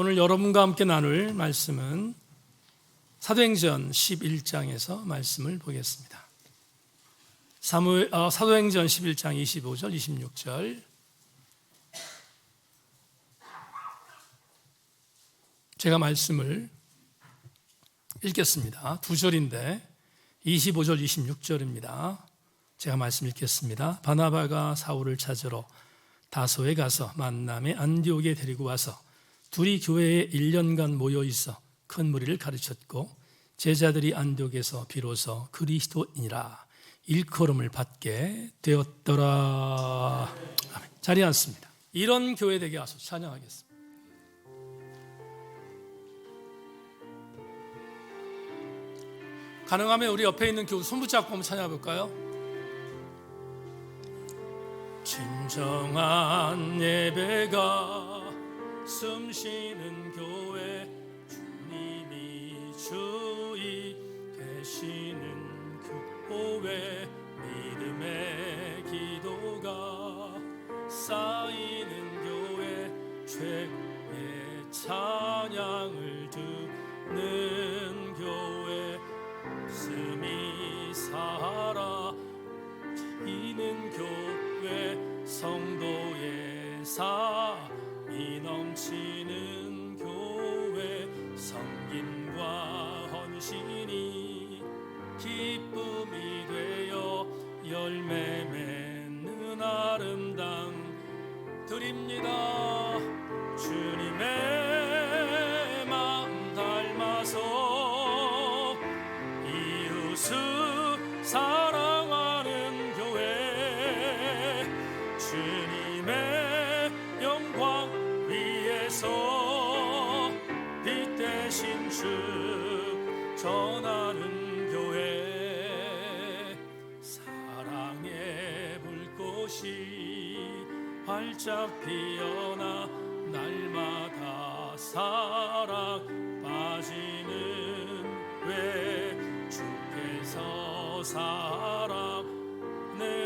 오늘 여러분과 함께 나눌 말씀은 사도행전 11장에서 말씀을 보겠습니다. 사도행전 11장 25절, 26절 제가 말씀을 읽겠습니다. 두 절인데 25절, 26절입니다. 제가 말씀 읽겠습니다. 바나바가 사울을 찾으러 다소에 가서 만남의 안디옥에 데리고 와서 둘이 교회에 1년간 모여 있어 큰 무리를 가르쳤고 제자들이 안디옥에서 비로소 그리스도인이라 일컬음을 받게 되었더라. 아멘. 자리에 앉습니다. 이런 교회 되게 하소서. 찬양하겠습니다. 가능하면 우리 옆에 있는 교우 손 붙잡고 한번 찬양해 볼까요? 진정한 예배가 숨쉬는 교회, 주님이 주의 되시는 교회, 믿음의 기도가 쌓이는 교회, 최고의 찬양을 듣는 교회, 웃음이 살아있는 교회, 성도의 삶이 넘치는 교회, 섬김과 헌신이 기쁨이 되어 열매 맺는 아름다움 드립니다. 주님의 마음 닮아서 이웃을 사랑하는 교회, 주님의 영광 위에서 빛 대신 주 전하는 교회, 사랑의 불꽃이 활짝 피어나 날마다 사랑 빠지는 왜 주께서 사랑하는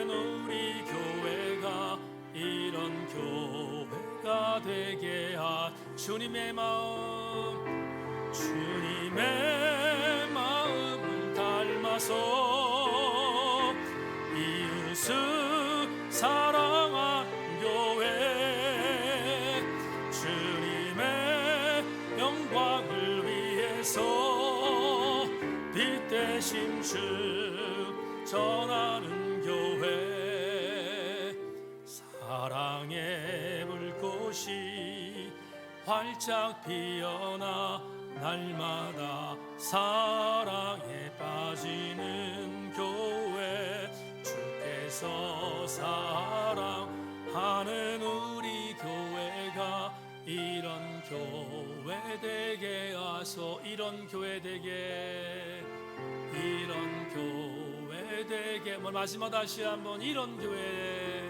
우리 교회가 이런 교회가 되게 주님의 마음을 닮아서 이웃을 사랑한 교회, 주님의 영광을 위해서 빛 대신 주 전하는 교회, 사랑의 불꽃이 활짝 피어나 날마다 사랑에 빠지는 교회, 주께서 사랑하는 우리 교회가 이런 교회 되게 하소. 이런 교회 되게, 이런 교회 되게. 마지막 다시 한번 이런 교회,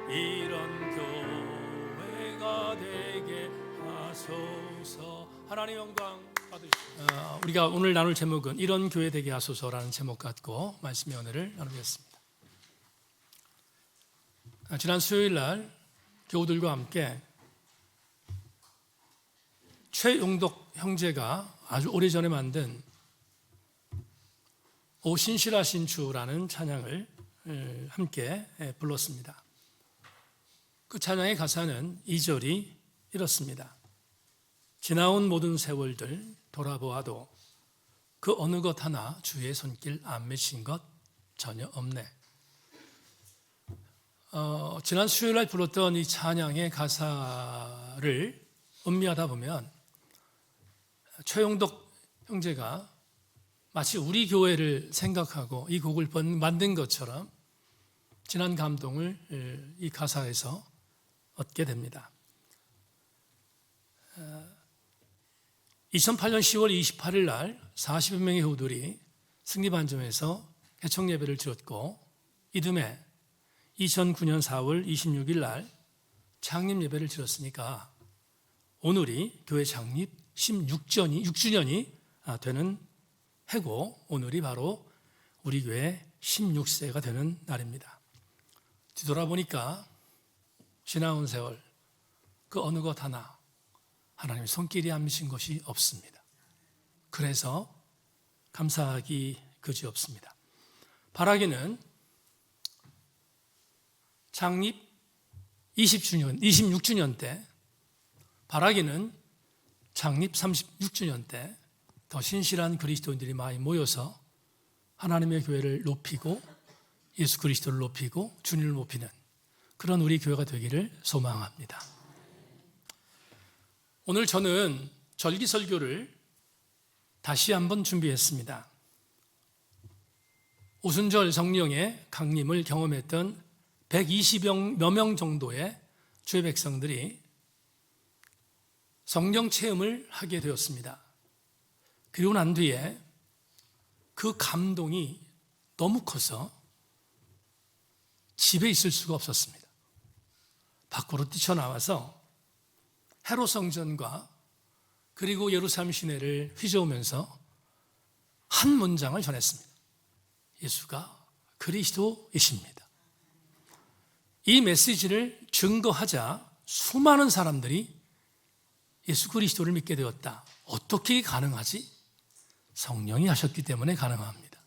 이런 교회가 되게 하소서. 하나님 영광 받으시옵소서. 우리가 오늘 나눌 제목은 이런 교회 되게 하소서라는 제목 갖고 말씀의 은혜를 나누겠습니다. 지난 수요일 날 교우들과 함께 최용덕 형제가 아주 오래전에 만든 오 신실하신 주라는 찬양을 함께 불렀습니다. 그 찬양의 가사는 2절이 이렇습니다. 지나온 모든 세월들 돌아보아도 그 어느 것 하나 주의 손길 안 맺힌 것 전혀 없네. 지난 수요일 날 불렀던 이 찬양의 가사를 음미하다 보면 최용덕 형제가 마치 우리 교회를 생각하고 이 곡을 만든 것처럼 지난 감동을 이 가사에서 얻게 됩니다. 2008년 10월 28일 날 40여 명의 교우들이 승리반점에서 개청 예배를 드렸고 이듬해 2009년 4월 26일 날 창립 예배를 드렸으니까 오늘이 교회 창립 16주년이 되는 해고, 오늘이 바로 우리 교회 16세가 되는 날입니다. 뒤돌아보니까 지나온 세월 그 어느 것 하나 하나님의 손길이 안 미친 것이 없습니다. 그래서 감사하기 그지없습니다. 바라기는 창립 26주년 때, 바라기는 창립 36주년 때 더 신실한 그리스도인들이 많이 모여서 하나님의 교회를 높이고 예수 그리스도를 높이고 주님을 높이는 그런 우리 교회가 되기를 소망합니다. 오늘 저는 절기설교를 다시 한번 준비했습니다. 오순절 성령의 강림을 경험했던 120여 명 정도의 주의 백성들이 성령 체험을 하게 되었습니다. 그리고 난 뒤에 그 감동이 너무 커서 집에 있을 수가 없었습니다. 밖으로 뛰쳐나와서 헤롯 성전과 그리고 예루살렘 시내를 휘저으면서 한 문장을 전했습니다. 예수가 그리스도이십니다. 이 메시지를 증거하자 수많은 사람들이 예수 그리스도를 믿게 되었다. 어떻게 가능하지? 성령이 하셨기 때문에 가능합니다.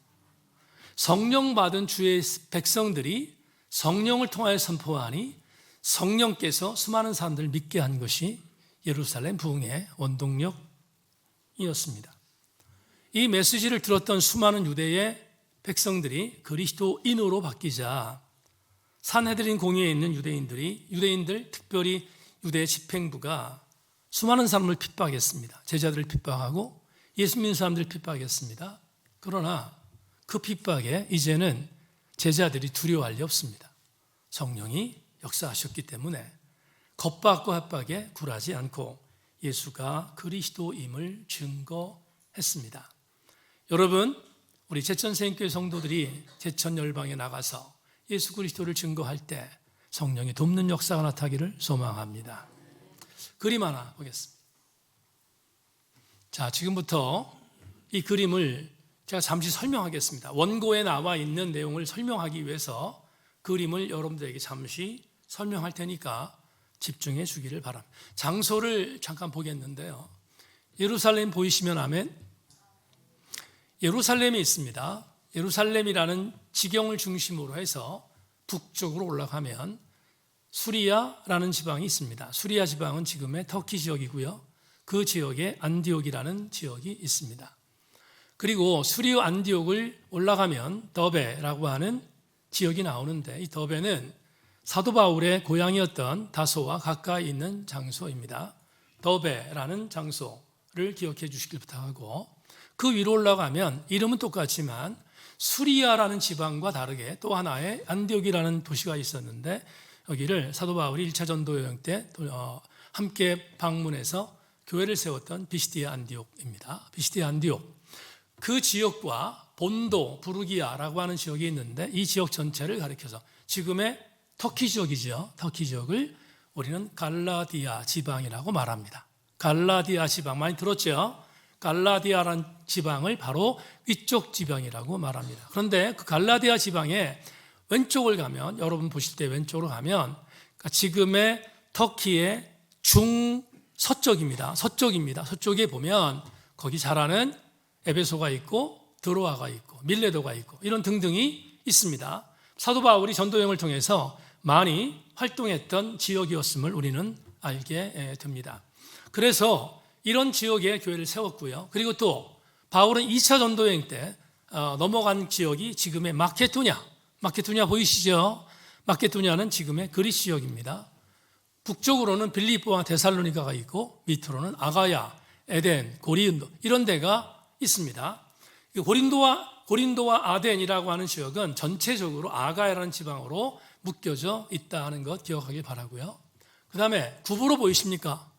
성령 받은 주의 백성들이 성령을 통하여 선포하니 성령께서 수많은 사람들을 믿게 한 것이 예루살렘 부흥의 원동력이었습니다. 이 메시지를 들었던 수많은 유대의 백성들이 그리스도인으로 바뀌자 산헤드린 공회에 있는 유대인들 특별히 유대 집행부가 수많은 사람을 핍박했습니다. 제자들을 핍박하고 예수 믿는 사람들을 핍박했습니다. 그러나 그 핍박에 이제는 제자들이 두려워할 리 없습니다. 성령이 역사하셨기 때문에 겁박과 협박에 굴하지 않고 예수가 그리스도임을 증거했습니다. 여러분, 우리 제천생교회 성도들이 제천 열방에 나가서 예수 그리스도를 증거할 때 성령이 돕는 역사가 나타나기를 소망합니다. 그림 하나 보겠습니다. 자, 지금부터 이 그림을 제가 잠시 설명하겠습니다. 원고에 나와 있는 내용을 설명하기 위해서 그림을 여러분들에게 잠시 설명할 테니까 집중해 주기를 바랍니다. 장소를 잠깐 보겠는데요. 예루살렘 보이시면 아멘? 예루살렘이 있습니다. 예루살렘이라는 지경을 중심으로 해서 북쪽으로 올라가면 수리아라는 지방이 있습니다. 수리아 지방은 지금의 터키 지역이고요. 그 지역에 안디옥이라는 지역이 있습니다. 그리고 수리아 안디옥을 올라가면 더베라고 하는 지역이 나오는데 이 더베는 사도 바울의 고향이었던 다소와 가까이 있는 장소입니다. 더베라는 장소를 기억해 주시길 부탁하고 그 위로 올라가면 이름은 똑같지만 수리아라는 지방과 다르게 또 하나의 안디옥이라는 도시가 있었는데 여기를 사도 바울이 1차 전도 여행 때 함께 방문해서 교회를 세웠던 비시디아 안디옥입니다. 비시디아 안디옥. 그 지역과 본도, 부르기아라고 하는 지역이 있는데 이 지역 전체를 가리켜서 지금의 터키 지역이죠. 터키 지역을 우리는 갈라디아 지방이라고 말합니다. 갈라디아 지방 많이 들었죠? 갈라디아라는 지방을 바로 위쪽 지방이라고 말합니다. 그런데 그 갈라디아 지방의 왼쪽을 가면 여러분 보실 때 왼쪽으로 가면 지금의 터키의 중서쪽입니다. 서쪽입니다. 서쪽에 보면 거기 자라는 에베소가 있고 드로아가 있고 밀레도가 있고 이런 등등이 있습니다. 사도 바울이 전도여행을 통해서 많이 활동했던 지역이었음을 우리는 알게 됩니다. 그래서 이런 지역에 교회를 세웠고요. 그리고 또 바울은 2차 전도여행 때 넘어간 지역이 지금의 마케도냐 보이시죠? 마케도냐는 지금의 그리스 지역입니다. 북쪽으로는 빌립보와 데살로니가가 있고 밑으로는 아가야, 에덴, 고린도 이런 데가 있습니다. 고린도와 아덴이라고 하는 지역은 전체적으로 아가야라는 지방으로 묶여져 있다는 것 기억하길 바라고요. 그 다음에 구브로 보이십니까?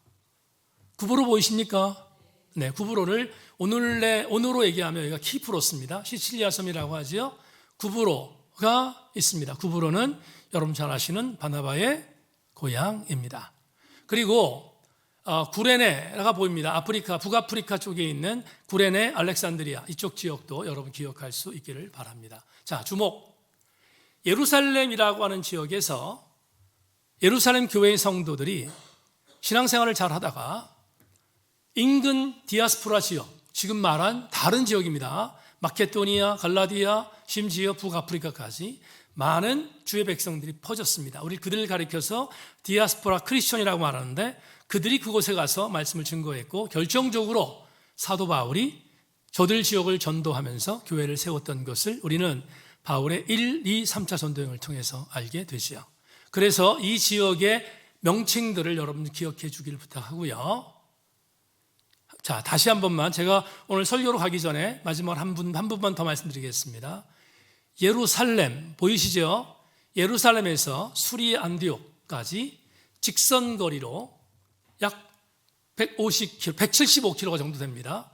구브로 보이십니까? 네, 구브로를 오늘로 얘기하면 여기가 키프로스입니다. 시칠리아 섬이라고 하죠. 구브로가 있습니다. 구브로는 여러분 잘 아시는 바나바의 고향입니다. 그리고 구레네가 보입니다. 아프리카, 북아프리카 쪽에 있는 구레네, 알렉산드리아 이쪽 지역도 여러분 기억할 수 있기를 바랍니다. 자, 주목. 예루살렘이라고 하는 지역에서 예루살렘 교회의 성도들이 신앙생활을 잘 하다가 인근 디아스포라 지역, 지금 말한 다른 지역입니다. 마케도니아, 갈라디아, 심지어 북아프리카까지 많은 주의 백성들이 퍼졌습니다. 우리 그들을 가리켜서 디아스포라 크리스천이라고 말하는데, 그들이 그곳에 가서 말씀을 증거했고 결정적으로 사도 바울이 저들 지역을 전도하면서 교회를 세웠던 것을 우리는 바울의 1, 2, 3차 전도행을 통해서 알게 되지요. 그래서 이 지역의 명칭들을 여러분 기억해 주기를 부탁하고요. 자, 다시 한 번만 제가 오늘 설교로 가기 전에 마지막 한 분만 더 말씀드리겠습니다. 예루살렘 보이시죠? 예루살렘에서 수리 안디옥까지 직선거리로 약 150km, 175km 정도 됩니다.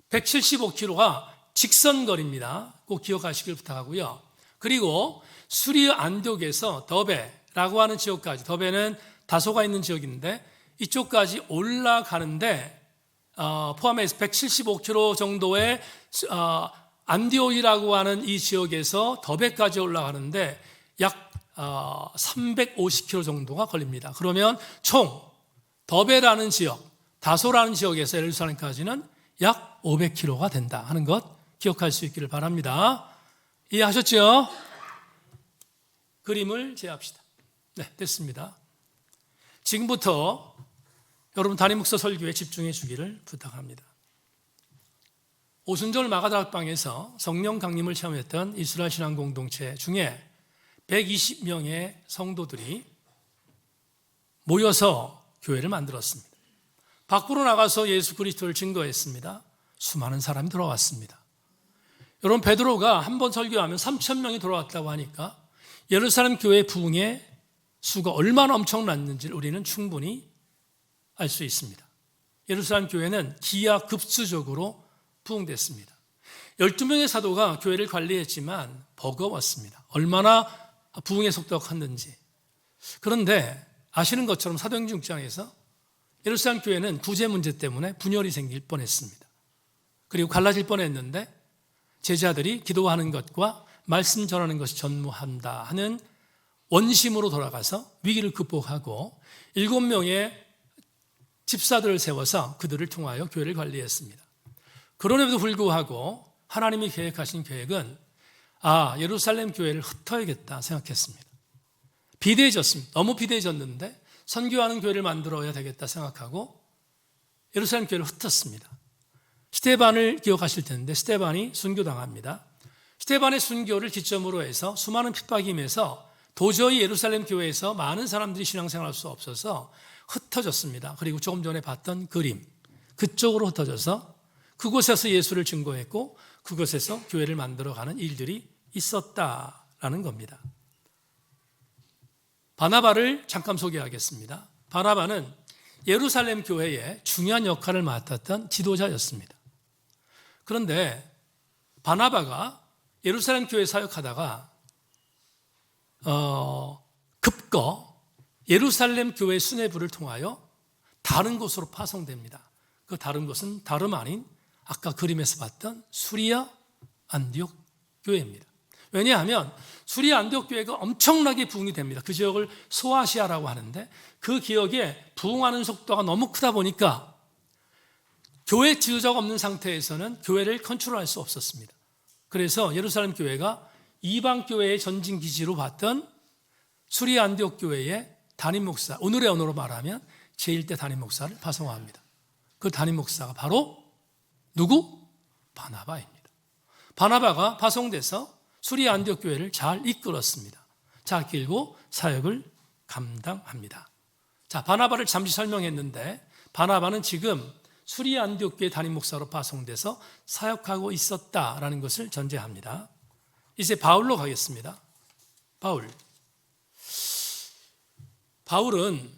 175km가 직선거리입니다. 꼭 기억하시길 부탁하고요. 그리고 수리 안디옥에서 더베라고 하는 지역까지, 더베는 다소가 있는 지역인데 이쪽까지 올라가는데 포함해서 175km 정도의 안디옥이라고 하는 이 지역에서 더베까지 올라가는데 약 350km 정도가 걸립니다. 그러면 총 더베라는 지역, 다소라는 지역에서 예루살렘까지는 약 500km가 된다 하는 것 기억할 수 있기를 바랍니다. 이해하셨죠? 그림을 재합시다. 네, 됐습니다. 지금부터 여러분 담임 목사 설교에 집중해 주기를 부탁합니다. 오순절 마가다락방에서 성령 강림을 체험했던 이스라엘 신앙 공동체 중에 120명의 성도들이 모여서 교회를 만들었습니다. 밖으로 나가서 예수 그리스도를 증거했습니다. 수많은 사람이 돌아왔습니다. 여러분, 베드로가 한 번 설교하면 3,000명이 돌아왔다고 하니까 예루살렘 교회 부흥의 수가 얼마나 엄청났는지를 우리는 충분히 알 수 있습니다. 예루살렘 교회는 기하급수적으로 부흥됐습니다. 12명의 사도가 교회를 관리했지만 버거웠습니다. 얼마나 부흥의 속도가 컸는지. 그런데 아시는 것처럼 사도행전 6장에서 예루살렘 교회는 구제 문제 때문에 분열이 생길 뻔했습니다. 그리고 갈라질 뻔했는데 제자들이 기도하는 것과 말씀 전하는 것이 전무한다 하는 원심으로 돌아가서 위기를 극복하고 7명의 집사들을 세워서 그들을 통하여 교회를 관리했습니다. 그럼에도 불구하고 하나님이 계획하신 계획은 예루살렘 교회를 흩어야겠다 생각했습니다. 비대해졌습니다. 너무 비대해졌는데 선교하는 교회를 만들어야 되겠다 생각하고 예루살렘 교회를 흩었습니다. 스데반을 기억하실 텐데 스데반이 순교당합니다. 스데반의 순교를 기점으로 해서 수많은 핍박이 임해서 도저히 예루살렘 교회에서 많은 사람들이 신앙생활할 수 없어서 흩어졌습니다. 그리고 조금 전에 봤던 그림, 그쪽으로 흩어져서 그곳에서 예수를 증거했고 그곳에서 교회를 만들어가는 일들이 있었다라는 겁니다. 바나바를 잠깐 소개하겠습니다. 바나바는 예루살렘 교회에 중요한 역할을 맡았던 지도자였습니다. 그런데 바나바가 예루살렘 교회 사역하다가 급거 예루살렘 교회 수뇌부를 통하여 다른 곳으로 파송됩니다. 그 다른 곳은 다름 아닌 아까 그림에서 봤던 수리아 안디옥 교회입니다. 왜냐하면 수리아 안디옥 교회가 엄청나게 부흥이 됩니다. 그 지역을 소아시아라고 하는데 그 지역에 부흥하는 속도가 너무 크다 보니까 교회 지도자가 없는 상태에서는 교회를 컨트롤할 수 없었습니다. 그래서 예루살렘 교회가 이방 교회의 전진 기지로 봤던 수리아 안디옥 교회의 담임 목사, 오늘의 언어로 말하면 제1대 담임 목사를 파송합니다. 그 담임 목사가 바로 누구? 바나바입니다. 바나바가 파송돼서 수리아 안디옥 교회를 잘 이끌었습니다. 잘 이끌고 사역을 감당합니다. 자, 바나바를 잠시 설명했는데 바나바는 지금 수리아 안디옥 교회 담임 목사로 파송돼서 사역하고 있었다라는 것을 전제합니다. 이제 바울로 가겠습니다. 바울은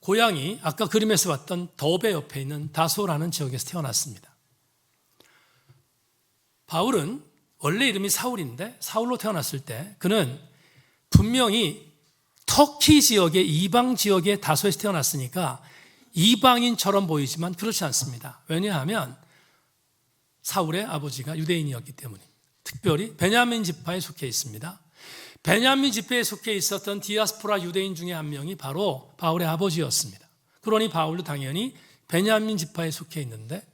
고향이 아까 그림에서 봤던 더베 옆에 있는 다소라는 지역에서 태어났습니다. 바울은 원래 이름이 사울인데 사울로 태어났을 때 그는 분명히 터키 지역의 이방 지역의 다소에서 태어났으니까 이방인처럼 보이지만 그렇지 않습니다. 왜냐하면 사울의 아버지가 유대인이었기 때문입니다. 특별히 베냐민 지파에 속해 있습니다. 베냐민 지파에 속해 있었던 디아스포라 유대인 중에 한 명이 바로 바울의 아버지였습니다. 그러니 바울도 당연히 베냐민 지파에 속해 있는데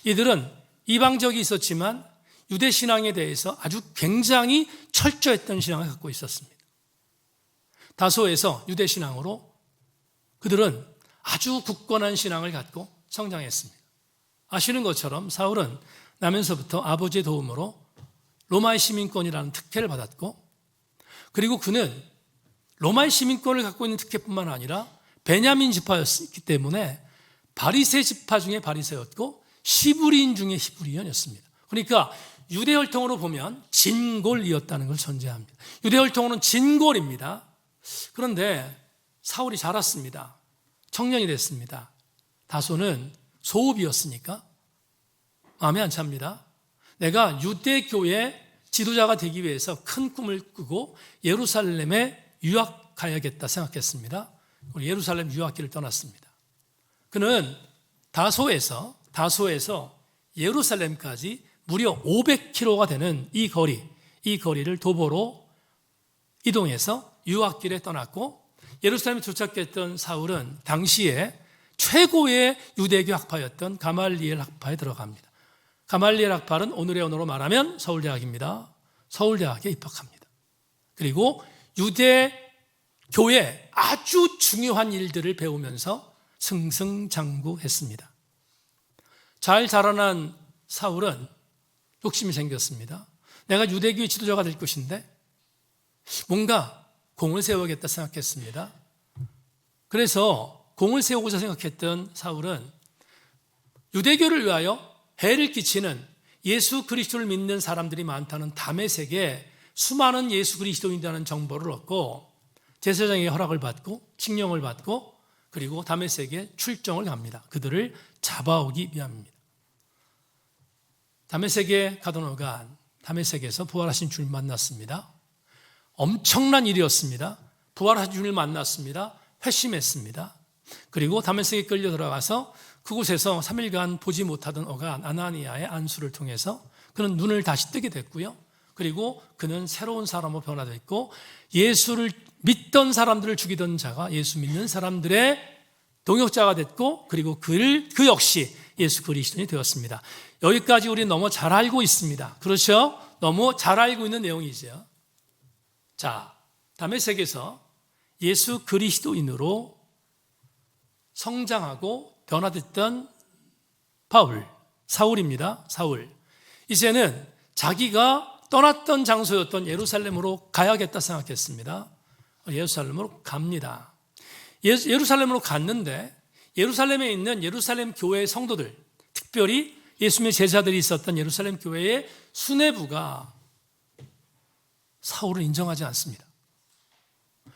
이들은 이방적이 있었지만 유대 신앙에 대해서 아주 굉장히 철저했던 신앙을 갖고 있었습니다. 다소에서 유대 신앙으로 그들은 아주 굳건한 신앙을 갖고 성장했습니다. 아시는 것처럼 사울은 나면서부터 아버지의 도움으로 로마의 시민권이라는 특혜를 받았고, 그리고 그는 로마의 시민권을 갖고 있는 특혜뿐만 아니라 베냐민 지파였기 때문에 바리새 지파 중에 바리새였고 히브리인 중에 히브리인이었습니다. 그러니까 유대 혈통으로 보면 진골이었다는 걸 전제합니다. 유대 혈통으로는 진골입니다. 그런데 사울이 자랐습니다. 청년이 됐습니다. 다소는 소읍이었으니까 마음에 안 찹니다. 내가 유대교의 지도자가 되기 위해서 큰 꿈을 꾸고 예루살렘에 유학 가야겠다 생각했습니다. 예루살렘 유학길을 떠났습니다. 그는 다소에서 예루살렘까지 무려 500km가 되는 이 거리를 도보로 이동해서 유학길에 떠났고, 예루살렘에 도착했던 사울은 당시에 최고의 유대교 학파였던 가말리엘 학파에 들어갑니다. 가말리엘 학파는 오늘의 언어로 말하면 서울대학입니다. 서울대학에 입학합니다. 그리고 유대교의 아주 중요한 일들을 배우면서 승승장구했습니다. 잘 자라난 사울은 욕심이 생겼습니다. 내가 유대교의 지도자가 될 것인데 뭔가 공을 세워야겠다 생각했습니다. 그래서 공을 세우고자 생각했던 사울은 유대교를 위하여 해를 끼치는 예수 그리스도를 믿는 사람들이 많다는 다메섹에 수많은 예수 그리스도인이라는 정보를 얻고 제사장의 허락을 받고 칙령을 받고 그리고 다메섹에 출정을 갑니다. 그들을 잡아오기 위함입니다. 다메섹에 가던 다메섹에서 부활하신 주를 만났습니다. 엄청난 일이었습니다. 부활하신 주를 만났습니다. 회심했습니다. 그리고 다메섹에 끌려 들어가서 그곳에서 3일간 보지 못하던 어간 아나니아의 안수를 통해서 그는 눈을 다시 뜨게 됐고요. 그리고 그는 새로운 사람으로 변화됐고, 예수를 믿던 사람들을 죽이던 자가 예수 믿는 사람들의 동역자가 됐고, 그리고 그 역시 예수 그리스도인이 되었습니다. 여기까지 우리는 너무 잘 알고 있습니다. 그렇죠? 너무 잘 알고 있는 내용이죠. 자, 다메섹에서 예수 그리스도인으로 성장하고 변화됐던 사울입니다. 사울. 이제는 자기가 떠났던 장소였던 예루살렘으로 가야겠다 생각했습니다. 예루살렘으로 갑니다. 예루살렘으로 갔는데 예루살렘에 있는 예루살렘 교회의 성도들, 특별히 예수님의 제자들이 있었던 예루살렘 교회의 수뇌부가 사울을 인정하지 않습니다.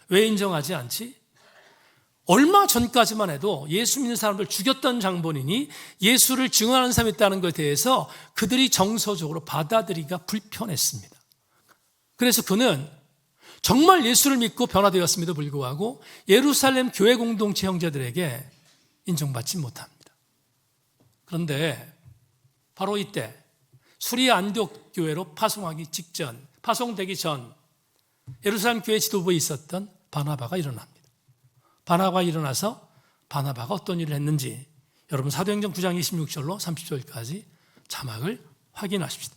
왜 인정하지 않지? 얼마 전까지만 해도 예수 믿는 사람들 죽였던 장본인이 예수를 증언하는 사람이 있다는 것에 대해서 그들이 정서적으로 받아들이기가 불편했습니다. 그래서 그는 정말 예수를 믿고 변화되었음에도 불구하고 예루살렘 교회 공동체 형제들에게 인정받지 못합니다. 그런데 바로 이때 수리 안디옥 교회로 파송되기 전 예루살렘 교회 지도부에 있었던 바나바가 일어납니다. 바나바가 일어나서 바나바가 어떤 일을 했는지 여러분 사도행전 9장 26절로 30절까지 자막을 확인하십시다.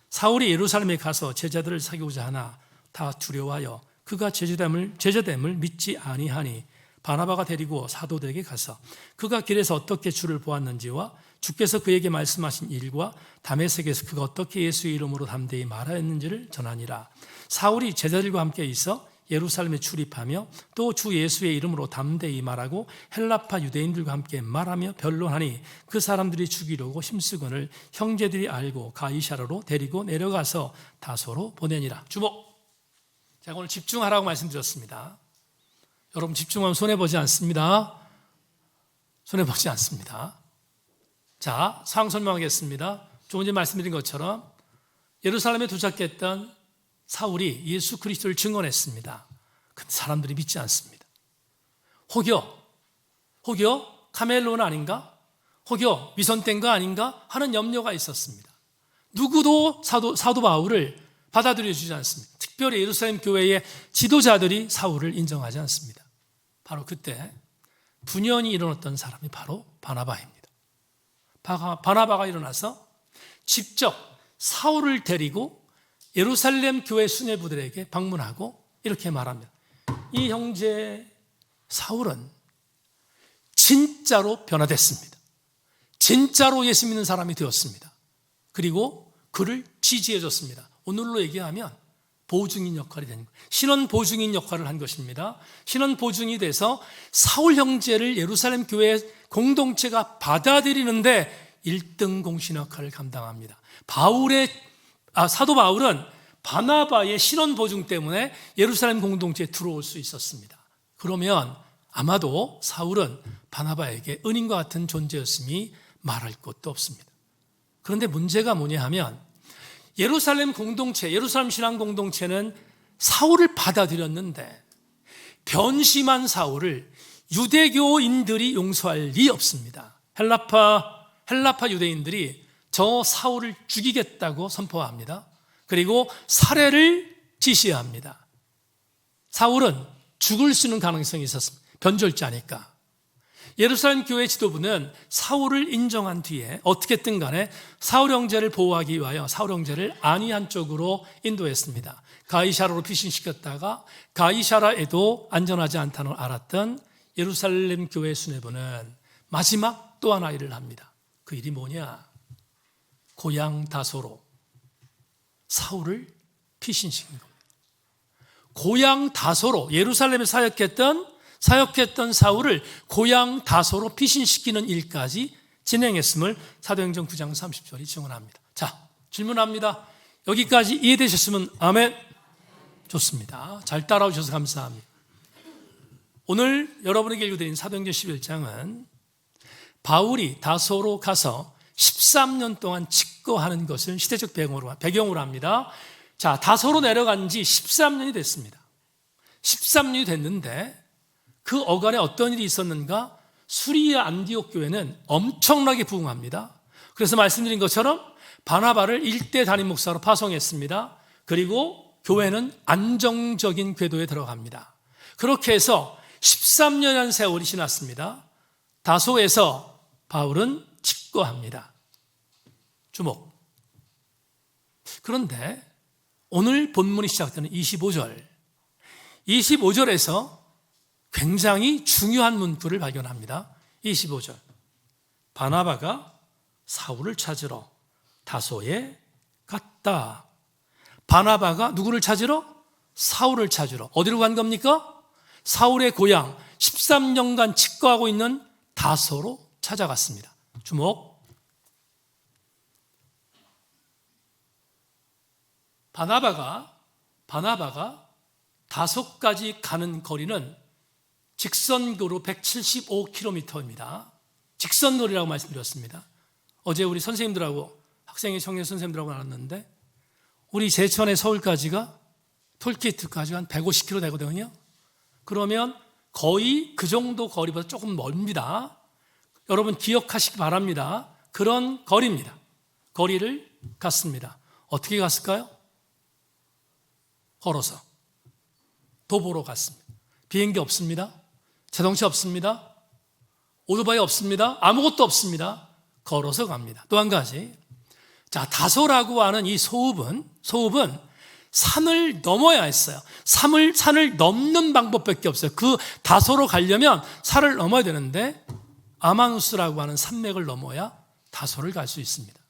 사울이 예루살렘에 가서 제자들을 사귀고자 하나 다 두려워하여 그가 제자됨을 믿지 아니하니 바나바가 데리고 사도들에게 가서 그가 길에서 어떻게 주를 보았는지와 주께서 그에게 말씀하신 일과 다메섹에서 그가 어떻게 예수의 이름으로 담대히 말하였는지를 전하니라. 사울이 제자들과 함께 있어 예루살렘에 출입하며 또 주 예수의 이름으로 담대히 말하고 헬라파 유대인들과 함께 말하며 변론하니 그 사람들이 죽이려고 힘쓰거늘 형제들이 알고 가이사랴로 데리고 내려가서 다소로 보내니라. 주목! 제가 오늘 집중하라고 말씀드렸습니다. 여러분 집중하면 손해보지 않습니다. 손해보지 않습니다. 자, 상황 설명하겠습니다. 조금 전에 말씀드린 것처럼 예루살렘에 도착했던 사울이 예수 그리스도를 증언했습니다. 근데 사람들이 믿지 않습니다. 혹여 카멜론 아닌가? 혹여 위선된 거 아닌가? 하는 염려가 있었습니다. 누구도 사도 바울을 받아들여 주지 않습니다. 특별히 예루살렘 교회의 지도자들이 사울을 인정하지 않습니다. 바로 그때 분연이 일어났던 사람이 바로 바나바입니다. 바나바가 일어나서 직접 사울을 데리고 예루살렘 교회 수뇌부들에게 방문하고 이렇게 말합니다. 이 형제 사울은 진짜로 변화됐습니다. 진짜로 예수 믿는 사람이 되었습니다. 그리고 그를 지지해 줬습니다. 오늘로 얘기하면 보증인 역할이 된 거예요. 신원 보증인 역할을 한 것입니다. 신원 보증이 돼서 사울 형제를 예루살렘 교회 공동체가 받아들이는데 1등 공신 역할을 감당합니다. 사도 바울은 바나바의 신원 보증 때문에 예루살렘 공동체에 들어올 수 있었습니다. 그러면 아마도 사울은 바나바에게 은인과 같은 존재였음이 말할 것도 없습니다. 그런데 문제가 뭐냐 하면 예루살렘 공동체, 예루살렘 신앙 공동체는 사울을 받아들였는데 변심한 사울을 유대교인들이 용서할 리 없습니다. 헬라파 유대인들이 저 사울을 죽이겠다고 선포합니다. 그리고 살해를 지시합니다. 사울은 죽을 수 있는 가능성이 있었습니다. 변절자니까. 예루살렘 교회 지도부는 사울을 인정한 뒤에 어떻게든 간에 사울 형제를 보호하기 위하여 사울 형제를 안위한 쪽으로 인도했습니다. 가이사라로 피신시켰다가 가이사라에도 안전하지 않다는 걸 알았던 예루살렘 교회 수뇌부는 마지막 또 하나 일을 합니다. 그 일이 뭐냐? 고향 다소로 사울을 피신시킨 겁니다. 고향 다소로 예루살렘에 사역했던 사울을 고향 다소로 피신시키는 일까지 진행했음을 사도행전 9장 30절이 증언합니다. 자, 질문합니다. 여기까지 이해되셨으면 아멘. 좋습니다. 잘 따라오셔서 감사합니다. 오늘 여러분에게 읽어드린 사도행전 11장은 바울이 다소로 가서 13년 동안 직거하는 것을 시대적 배경으로 합니다. 자, 다소로 내려간 지 13년이 됐습니다. 13년이 됐는데 그 어간에 어떤 일이 있었는가? 수리아 안디옥 교회는 엄청나게 부흥합니다. 그래서 말씀드린 것처럼 바나바를 일대 담임 목사로 파송했습니다. 그리고 교회는 안정적인 궤도에 들어갑니다. 그렇게 해서 13년이라는 세월이 지났습니다. 다소에서 바울은 직거합니다. 주목. 그런데 오늘 본문이 시작되는 25절에서 굉장히 중요한 문구를 발견합니다. 25절. 바나바가 사울을 찾으러 다소에 갔다. 바나바가 누구를 찾으러? 사울을 찾으러. 어디로 간 겁니까? 사울의 고향 13년간 직거하고 있는 다소로 찾아갔습니다. 주목. 바나바가 다소까지 가는 거리는 직선거리로 175km입니다. 직선거리라고 말씀드렸습니다. 어제 우리 선생님들하고 학생회 청년 선생님들하고 나눴는데 우리 제천에 서울까지가 톨게이트까지가 한 150km 되거든요. 그러면 거의 그 정도 거리보다 조금 멀습니다. 여러분 기억하시기 바랍니다. 그런 거리입니다. 거리를 갔습니다. 어떻게 갔을까요? 걸어서 도보로 갔습니다. 비행기 없습니다. 자동차 없습니다. 오토바이 없습니다. 아무것도 없습니다. 걸어서 갑니다. 또 한 가지. 자, 다소라고 하는 이 소읍은 산을 넘어야 했어요. 산을 넘는 방법밖에 없어요. 그 다소로 가려면 산을 넘어야 되는데 아마누스라고 하는 산맥을 넘어야 다소를 갈 수 있습니다.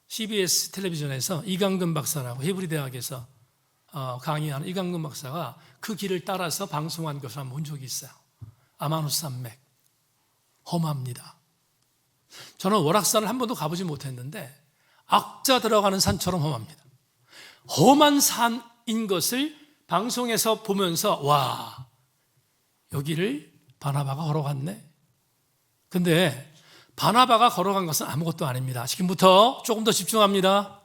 CBS 텔레비전에서 이강근 박사라고 히브리 대학에서 강의하는 이강근 박사가 그 길을 따라서 방송한 것을 한번 본 적이 있어요. 아마누스 산맥. 험합니다. 저는 월악산을 한 번도 가보지 못했는데 악자 들어가는 산처럼 험합니다. 험한 산인 것을 방송에서 보면서 와, 여기를 바나바가 걸어갔네. 근데 바나바가 걸어간 것은 아무것도 아닙니다. 지금부터 조금 더 집중합니다.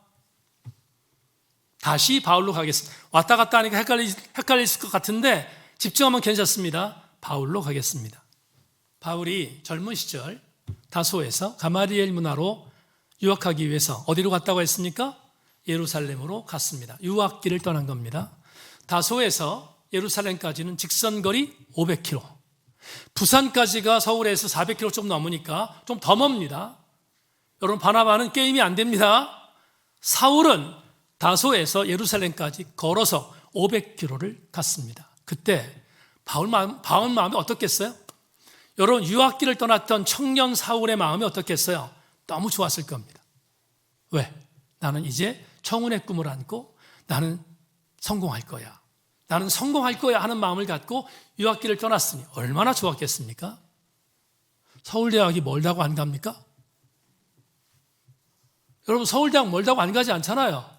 다시 바울로 가겠습니다. 왔다 갔다 하니까 헷갈릴 것 같은데 집중하면 괜찮습니다. 바울로 가겠습니다. 바울이 젊은 시절 다소에서 가마리엘 문화로 유학하기 위해서 어디로 갔다고 했습니까? 예루살렘으로 갔습니다. 유학길을 떠난 겁니다. 다소에서 예루살렘까지는 직선거리 500km. 부산까지가 서울에서 400km 좀 넘으니까 좀 더 멉니다. 여러분, 바나바는 게임이 안 됩니다. 사울은 다소에서 예루살렘까지 걸어서 500km를 갔습니다. 그때 바울 마음이 어떻겠어요? 여러분, 유학길을 떠났던 청년 사울의 마음이 어떻겠어요? 너무 좋았을 겁니다. 왜? 나는 이제 청운의 꿈을 안고 나는 성공할 거야. 나는 성공할 거야 하는 마음을 갖고 유학길을 떠났으니 얼마나 좋았겠습니까? 서울대학이 멀다고 안 갑니까? 여러분, 서울대학 멀다고 안 가지 않잖아요.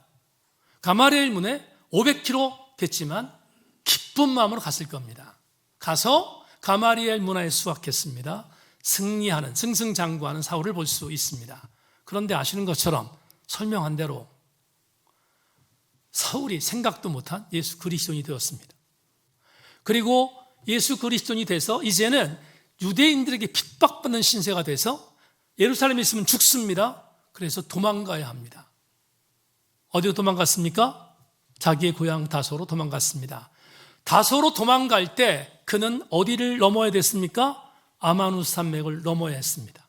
가마리엘 문에 500km 됐지만 기쁜 마음으로 갔을 겁니다. 가서 가마리엘 문화에 수학했습니다. 승리하는, 승승장구하는 사울을 볼 수 있습니다. 그런데 아시는 것처럼 설명한 대로 사울이 생각도 못한 예수 그리스도인이 되었습니다. 그리고 예수 그리스도인이 돼서 이제는 유대인들에게 핍박받는 신세가 돼서 예루살렘에 있으면 죽습니다. 그래서 도망가야 합니다. 어디로 도망갔습니까? 자기의 고향 다소로 도망갔습니다. 다소로 도망갈 때 그는 어디를 넘어야 됐습니까? 아마누스 산맥을 넘어야 했습니다.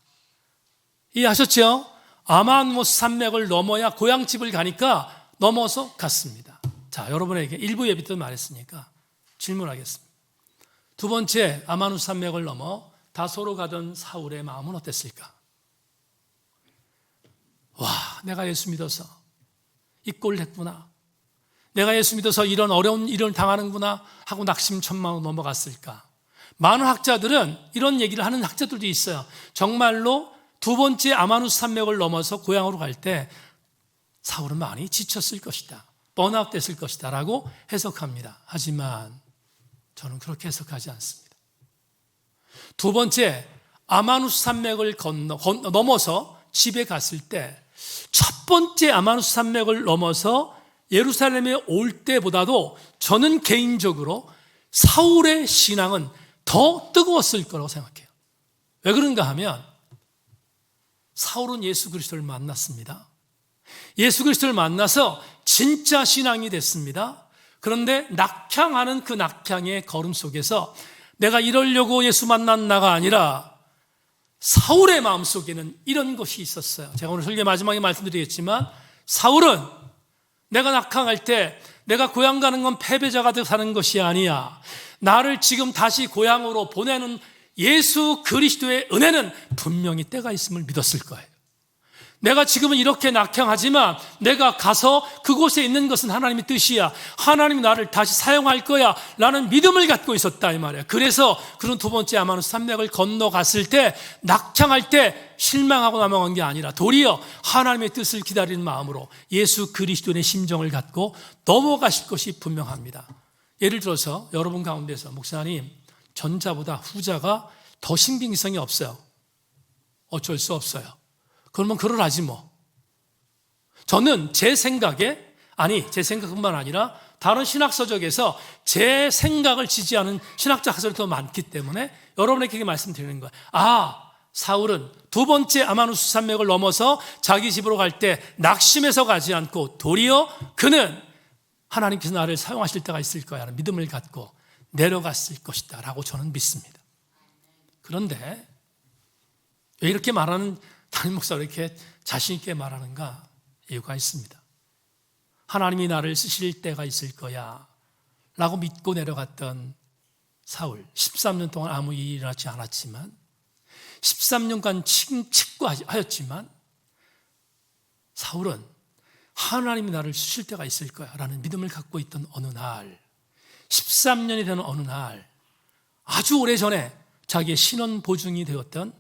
이해하셨죠? 아마누스 산맥을 넘어야 고향집을 가니까 넘어서 갔습니다. 자, 여러분에게 일부 예비 때 말했으니까 질문하겠습니다. 두 번째, 아마누스 산맥을 넘어 다소로 가던 사울의 마음은 어땠을까? 와, 내가 예수 믿어서 이 꼴을 했구나. 내가 예수 믿어서 이런 어려운 일을 당하는구나 하고 낙심천망으로 넘어갔을까? 많은 학자들은 이런 얘기를 하는 학자들도 있어요. 정말로 두 번째 아마누스 산맥을 넘어서 고향으로 갈 때 사울은 많이 지쳤을 것이다. 번아웃 됐을 것이다 라고 해석합니다. 하지만 저는 그렇게 해석하지 않습니다. 두 번째, 아마누스 산맥을 넘어서 집에 갔을 때 첫 번째 아마누스 산맥을 넘어서 예루살렘에 올 때보다도 저는 개인적으로 사울의 신앙은 더 뜨거웠을 거라고 생각해요. 왜 그런가 하면 사울은 예수 그리스도를 만났습니다. 예수 그리스도를 만나서 진짜 신앙이 됐습니다. 그런데 낙향하는 그 낙향의 걸음 속에서 내가 이러려고 예수 만난 나가 아니라 사울의 마음속에는 이런 것이 있었어요. 제가 오늘 설교 마지막에 말씀드리겠지만 사울은 내가 낙향할 때 내가 고향 가는 건 패배자가 되어 사는 것이 아니야. 나를 지금 다시 고향으로 보내는 예수 그리스도의 은혜는 분명히 때가 있음을 믿었을 거예요. 내가 지금은 이렇게 낙향하지만 내가 가서 그곳에 있는 것은 하나님의 뜻이야. 하나님이 나를 다시 사용할 거야 라는 믿음을 갖고 있었다 이 말이에요. 그래서 그런 두 번째 아마누스 산맥을 건너갔을 때 낙향할 때 실망하고 남아간 게 아니라 도리어 하나님의 뜻을 기다리는 마음으로 예수 그리스도의 심정을 갖고 넘어가실 것이 분명합니다. 예를 들어서 여러분 가운데서 목사님, 전자보다 후자가 더 신빙성이 없어요. 어쩔 수 없어요. 그러면 그러라지 뭐. 저는 제 생각뿐만 아니라 다른 신학서적에서 제 생각을 지지하는 신학자 학설이 더 많기 때문에 여러분에게 말씀드리는 거예요. 아, 사울은 두 번째 아마누스 산맥을 넘어서 자기 집으로 갈 때 낙심해서 가지 않고 도리어 그는 하나님께서 나를 사용하실 때가 있을 거야 라는 믿음을 갖고 내려갔을 것이다 라고 저는 믿습니다. 그런데 왜 이렇게 말하는 담임 목사가 이렇게 자신 있게 말하는가? 이유가 있습니다. 하나님이 나를 쓰실 때가 있을 거야 라고 믿고 내려갔던 사울, 13년 동안 아무 일이 일어나지 않았지만 13년간 직구하였지만 사울은 하나님이 나를 쓰실 때가 있을 거야 라는 믿음을 갖고 있던 어느 날, 13년이 되는 어느 날, 아주 오래전에 자기의 신원 보증이 되었던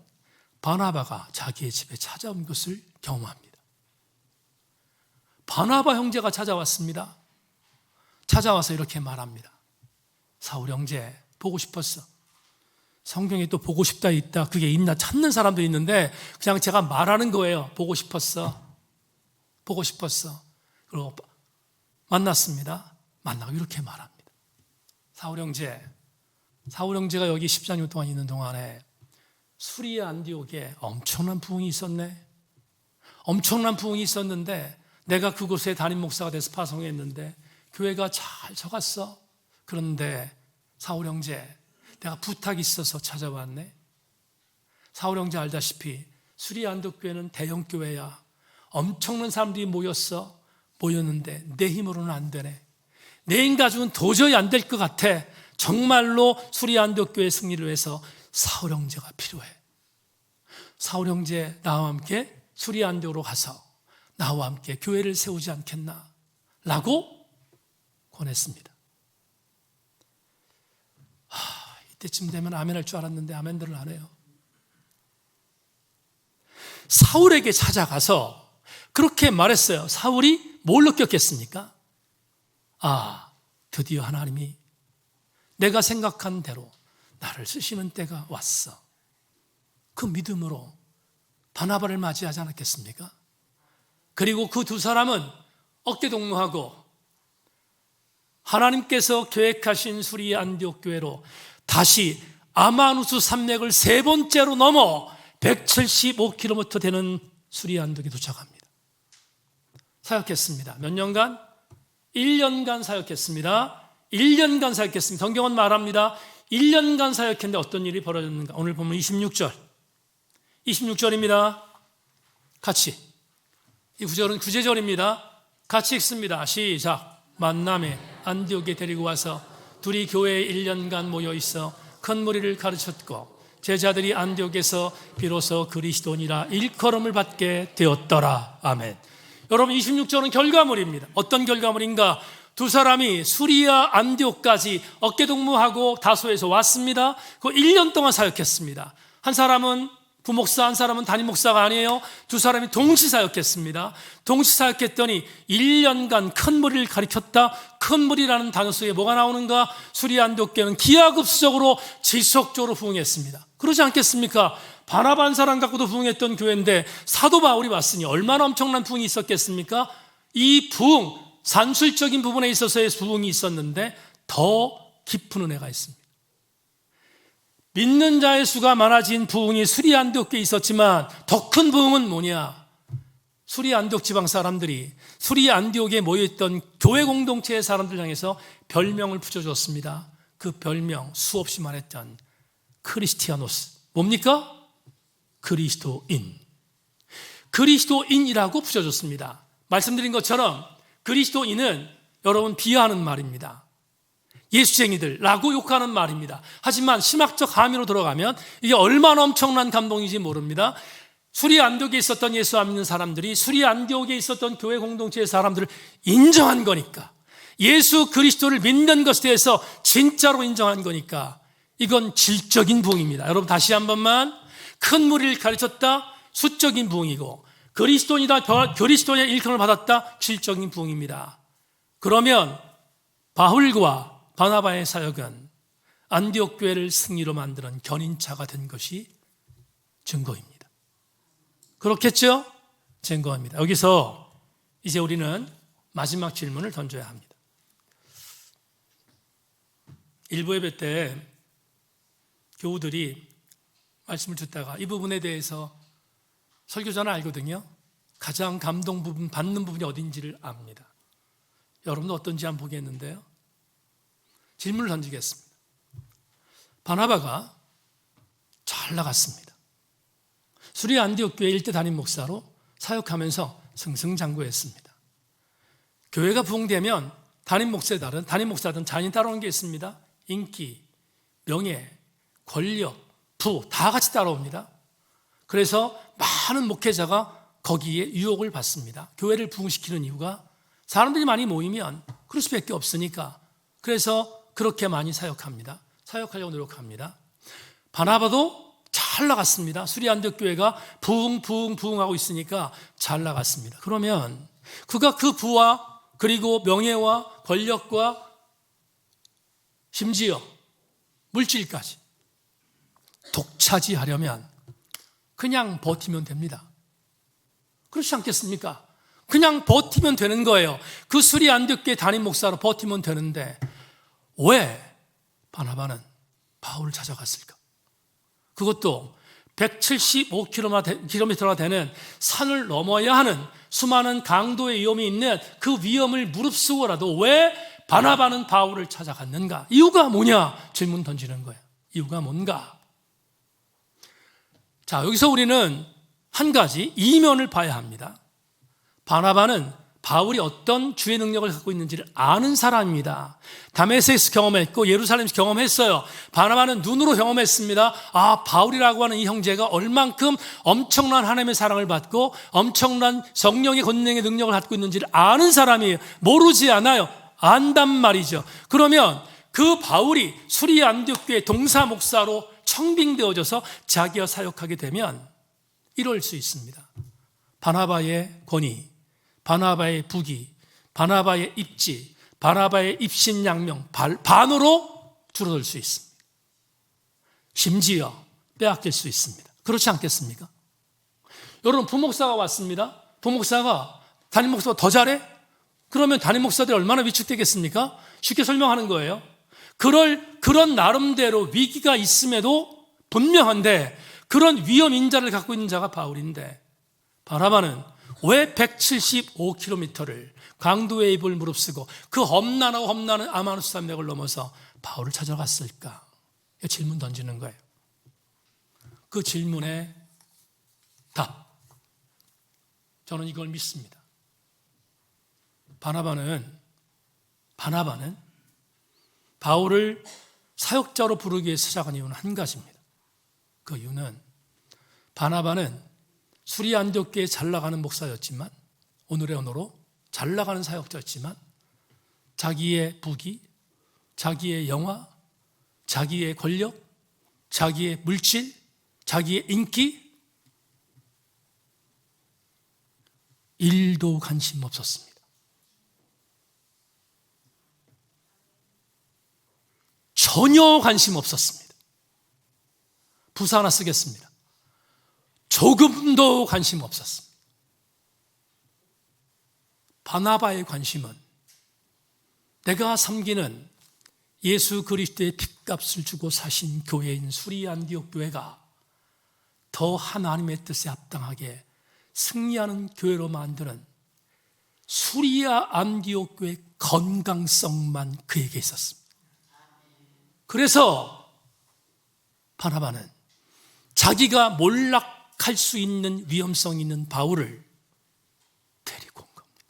바나바가 자기의 집에 찾아온 것을 경험합니다. 바나바 형제가 찾아왔습니다. 찾아와서 이렇게 말합니다. 사울 형제, 보고 싶었어. 성경에 또 보고 싶다 있다, 그게 있나 찾는 사람도 있는데 그냥 제가 말하는 거예요. 보고 싶었어. 보고 싶었어. 그리고 만났습니다. 만나고 이렇게 말합니다. 사울 형제가 여기 14년 동안 있는 동안에 수리아 안디옥에 엄청난 부흥이 있었네. 엄청난 부흥이 있었는데 내가 그곳에 담임 목사가 돼서 파송했는데 교회가 잘 서갔어. 그런데 사울 형제, 내가 부탁이 있어서 찾아왔네. 사울 형제 알다시피 수리안독교회는 대형교회야. 엄청난 사람들이 모였는데 내 힘으로는 안 되네. 내 힘 가지고는 도저히 안 될 것 같아. 정말로 수리안독교회 승리를 위해서 사울 형제가 필요해. 사울 형제 나와 함께 수리안독으로 가서 나와 함께 교회를 세우지 않겠나? 라고 권했습니다. 이때쯤 되면 아멘 할 줄 알았는데 아멘들을 안 해요. 사울에게 찾아가서 그렇게 말했어요. 사울이 뭘 느꼈겠습니까? 드디어 하나님이 내가 생각한 대로 나를 쓰시는 때가 왔어. 그 믿음으로 바나바를 맞이하지 않았겠습니까? 그리고 그 두 사람은 어깨동무하고 하나님께서 계획하신 수리 안디옥 교회로 다시 아마누스 산맥을 세 번째로 넘어 175km 되는 수리 안디옥에 도착합니다. 사역했습니다. 몇 년간? 1년간 사역했습니다. 1년간 사역했습니다. 성경은 말합니다. 1년간 사역했는데 어떤 일이 벌어졌는가? 오늘 보면 26절입니다. 같이. 이 구절은 구제절입니다. 같이 읽습니다. 시작. 만남에 안디옥에 데리고 와서 둘이 교회에 1년간 모여 있어 큰 무리를 가르쳤고 제자들이 안디옥에서 비로소 그리스도니라 일컬음을 받게 되었더라. 아멘. 여러분, 26절은 결과물입니다. 어떤 결과물인가? 두 사람이 수리아 안디옥까지 어깨동무하고 다소에서 왔습니다. 그 1년 동안 사역했습니다. 한 사람은 부목사, 한 사람은 담임목사가 아니에요. 두 사람이 동시 사역했습니다. 동시 사역했더니 1년간 큰 무리를 가리켰다. 큰 무리라는 단어 속에 뭐가 나오는가? 수리아 안디옥교회는 기하급수적으로 지속적으로 부흥했습니다. 그러지 않겠습니까? 바나바 한 사람 갖고도 부흥했던 교회인데 사도 바울이 왔으니 얼마나 엄청난 부흥이 있었겠습니까? 이 부흥, 산술적인 부분에 있어서의 부흥이 있었는데 더 깊은 은혜가 있습니다. 믿는 자의 수가 많아진 부흥이 수리아 안디옥에 있었지만 더 큰 부흥은 뭐냐? 수리아 안디옥 지방 사람들이 수리아 안디옥에 모여있던 교회 공동체의 사람들 향해서 별명을 붙여줬습니다. 그 별명 수없이 말했던 크리스티아노스. 뭡니까? 그리스도인. 그리스도인이라고 붙여줬습니다. 말씀드린 것처럼 그리스도인은 여러분 비하하는 말입니다. 예수쟁이들라고 욕하는 말입니다. 하지만 신학적 함의로 들어가면 이게 얼마나 엄청난 감동인지 모릅니다. 수리 안디옥에 있었던 예수 안 믿는 사람들이 수리 안디옥에 있었던 교회 공동체의 사람들을 인정한 거니까, 예수 그리스도를 믿는 것에 대해서 진짜로 인정한 거니까 이건 질적인 부흥입니다. 여러분 다시 한 번만, 큰 무리를 가르쳤다, 수적인 부흥이고, 그리스도인이다, 그리스도인의 일컬음을 받았다, 질적인 부흥입니다. 그러면 바울과 바나바의 사역은 안디옥 교회를 승리로 만드는 견인차가 된 것이 증거입니다. 그렇겠죠? 증거입니다. 여기서 이제 우리는 마지막 질문을 던져야 합니다. 일부 예배 때 교우들이 말씀을 듣다가 이 부분에 대해서 설교자는 알거든요. 가장 감동 부분, 받는 부분이 어딘지를 압니다. 여러분도 어떤지 한번 보겠는데요. 질문을 던지겠습니다. 바나바가 잘 나갔습니다. 수리 안디옥 교회 일대 담임 목사로 사역하면서 승승장구했습니다. 교회가 부흥되면 담임 목사든 자녀이 따라오는 게 있습니다. 인기, 명예, 권력, 부 다 같이 따라옵니다. 그래서 많은 목회자가 거기에 유혹을 받습니다. 교회를 부흥시키는 이유가 사람들이 많이 모이면 그럴 수밖에 없으니까. 그래서 그렇게 많이 사역합니다. 사역하려고 노력합니다. 바나바도 잘 나갔습니다. 수리 안디옥 교회가 부흥하고 있으니까 잘 나갔습니다. 그러면 그가 그 부와 그리고 명예와 권력과 심지어 물질까지 독차지하려면 그냥 버티면 됩니다. 그렇지 않겠습니까? 그냥 버티면 되는 거예요. 그 수리 안디옥 교회 담임 목사로 버티면 되는데 왜 바나바는 바울을 찾아갔을까? 그것도 175km가 되는 산을 넘어야 하는 수많은 강도의 위험이 있는 그 위험을 무릅쓰고라도 왜 바나바는 바울을 찾아갔는가? 이유가 뭐냐? 질문 던지는 거예요. 이유가 뭔가? 자, 여기서 우리는 한 가지 이면을 봐야 합니다. 바나바는 바울이 어떤 주의 능력을 갖고 있는지를 아는 사람입니다. 다메섹에서 경험했고 예루살렘에서 경험했어요. 바나바는 눈으로 경험했습니다. 아, 바울이라고 하는 이 형제가 얼만큼 엄청난 하나님의 사랑을 받고 엄청난 성령의 권능의 능력을 갖고 있는지를 아는 사람이에요. 모르지 않아요. 안단 말이죠. 그러면 그 바울이 수리아 안디옥교회 동사 목사로 청빙되어져서 자기가 사역하게 되면 이럴 수 있습니다. 바나바의 권위, 바나바의 부귀, 바나바의 입지, 바나바의 입신양명, 반으로 줄어들 수 있습니다. 심지어 빼앗길 수 있습니다. 그렇지 않겠습니까? 여러분, 부목사가 왔습니다. 부목사가 담임 목사가 더 잘해? 그러면 담임 목사들이 얼마나 위축되겠습니까? 쉽게 설명하는 거예요. 그런 나름대로 위기가 있음에도 분명한데 그런 위험 인자를 갖고 있는 자가 바울인데, 바나바는 왜 175km를 강도의 입을 무릅쓰고 그 험난하는 아마누스 산맥을 넘어서 바울을 찾아갔을까? 질문 던지는 거예요. 그 질문의 답, 저는 이걸 믿습니다. 바나바는 바울을 사역자로 부르기 위해 시작한 이유는 한 가지입니다. 그 이유는 바나바는 수리아 안디옥교회에 잘 나가는 목사였지만, 오늘의 언어로 잘 나가는 사역자였지만, 자기의 부귀, 자기의 영화, 자기의 권력, 자기의 물질, 자기의 인기, 일도 관심 없었습니다. 전혀 관심 없었습니다. 부사 하나 쓰겠습니다. 조금도 관심 없었습니다. 바나바의 관심은 내가 섬기는 예수 그리스도의 핏값을 주고 사신 교회인 수리아 안디옥 교회가 더 하나님의 뜻에 합당하게 승리하는 교회로 만드는 수리아 안디옥 교회의 건강성만 그에게 있었습니다. 그래서 바나바는 자기가 몰락할 수 있는 위험성 있는 바울을 데리고 온 겁니다.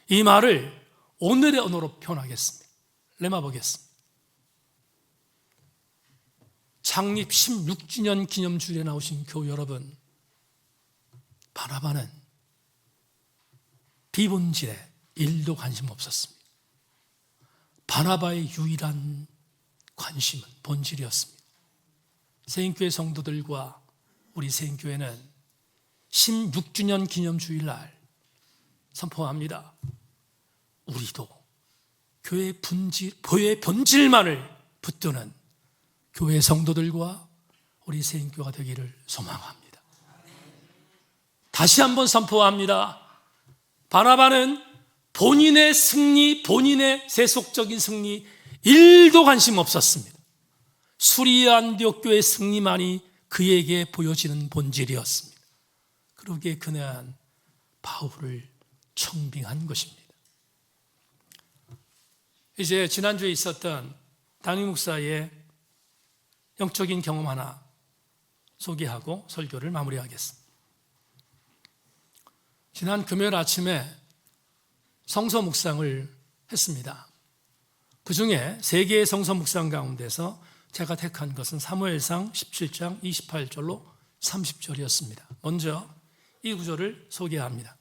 이 말을 오늘의 언어로 표현하겠습니다. 레마 보겠습니다. 창립 16주년 기념주일에 나오신 교우 여러분, 바나바는 비본질에 일도 관심 없었습니다. 바나바의 유일한 관심은 본질이었습니다. 세인교회 성도들과 우리 세인교회는 16주년 기념주일날 선포합니다. 우리도 교회의 본질만을 붙드는 교회 성도들과 우리 세인교회가 되기를 소망합니다. 다시 한번 선포합니다. 바나바는 본인의 승리, 본인의 세속적인 승리 일도 관심 없었습니다. 수리아 안디옥 교회의 승리만이 그에게 보여지는 본질이었습니다. 그러기에 그는 바울을 청빙한 것입니다. 이제 지난주에 있었던 담임 목사의 영적인 경험 하나 소개하고 설교를 마무리하겠습니다. 지난 금요일 아침에 성서 묵상을 했습니다. 그 중에 3개의 성서 묵상 가운데서 제가 택한 것은 사무엘상 17장 28절로 30절이었습니다. 먼저 이 구절을 소개합니다.